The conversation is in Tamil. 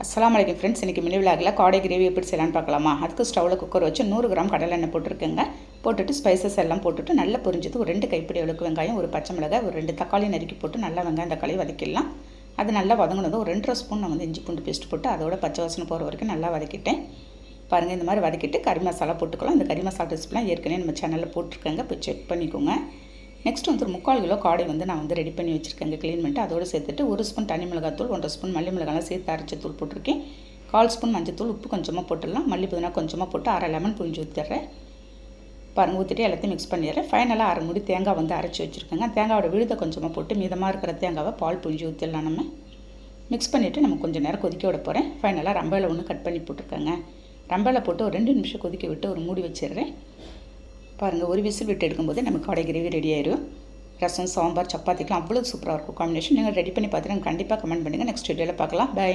அஸ்ஸலாமு அலைக்கும் ஃப்ரெண்ட்ஸ். இன்றைக்கி மினி விலாகில் காடை கிரேவி எப்படி செய்யலான்னு பார்க்கலாமா. அதுக்கு ஸ்டவ்வில் குக்கர் வச்சு 100 கிராம் கடலை எண்ணெய் போட்டுருக்கேங்க. போட்டுட்டு ஸ்பைசஸ் எல்லாம் போட்டுட்டு நல்லா பொரிஞ்சது ஒரு 2 கைப்பிடி அளவுக்கு வெங்காயம், ஒரு பச்சை மிளகாய், ஒரு 2 தக்காளி நறுக்கி போட்டு நல்லா வெங்காயம் தக்காளி வதக்கிடலாம். அது நல்லா வதங்கினதும் ஒரு 2.5 ஸ்பூன் நான் இஞ்சி பூண்டு பேஸ்ட் போட்டு அதோட பச்சை வாசனை போகிற வரைக்கும் நல்லா வதக்கிட்டேன். பாருங்கள், இந்த மாதிரி வதக்கிட்டு கறி மசாலா போட்டுக்கலாம். இந்த கறி மசாலா ரெசிபிலாம் ஏற்கனவே நம்ம சேனலில் போட்டிருக்கேங்க, போய் செக் பண்ணிக்கோங்க. நெக்ஸ்ட் ஒரு 3/4 கிலோ காடை நான் ரெடி பண்ணி வச்சுருக்கேங்க, க்ளீன் பண்ணிட்டு அதோடு சேர்த்துட்டு 1 ஸ்பூன் தனி மிளகாத்தூள், 1.5 ஸ்பூன் மல்லி மிளகாலாம் சேர்த்து அரைச்ச தூள் போட்டிருக்கேன். 1/4 ஸ்பூன் மஞ்சத்தூள், உப்பு கொஞ்சமாக போட்டுடலாம், மல்லி புதினா கொஞ்சமாக போட்டு 1/2 லெமன் புழிஞ்சு ஊற்றிடுறேன். பாருங்கள், ஊற்றிட்டு எல்லாத்தையும் மிக்ஸ் பண்ணிடுறேன். ஃபைனலாக 1/2 மூடி தேங்காய் அரைச்சி வச்சுருக்கேங்க. தேங்காயோட விழுதை கொஞ்சமாக போட்டு மீதமாக இருக்கிற தேங்காவை பால் புழிஞ்சு ஊற்றிடலாம். நம்ம மிக்ஸ் பண்ணிவிட்டு நம்ம கொஞ்சம் நேரம் கொதிக்க விட போகிறேன். ஃபைனலாக ரம்பையில் ஒன்று கட் பண்ணி போட்டிருக்கேங்க. ரம்பையில் போட்டு ஒரு 2 நிமிஷம் கொதிக்க விட்டு ஒரு மூடி வச்சிடுறேன். பாருங்கள், ஒரு விசில் விட்டு எடுக்கும்போது நம்ம காடை கிரேவி ரெடி ஆயிடும். ரசம், சாம்பார், சப்பாத்திக்கெலாம் அவ்வளோ சூப்பராக இருக்கும் காம்பினேஷன். நீங்கள் ரெடி பண்ணி பார்த்துட்டு கண்டிப்பாக கமெண்ட் பண்ணுங்கள். நெக்ஸ்ட் வீடியோவில் பார்க்கலாம். பை.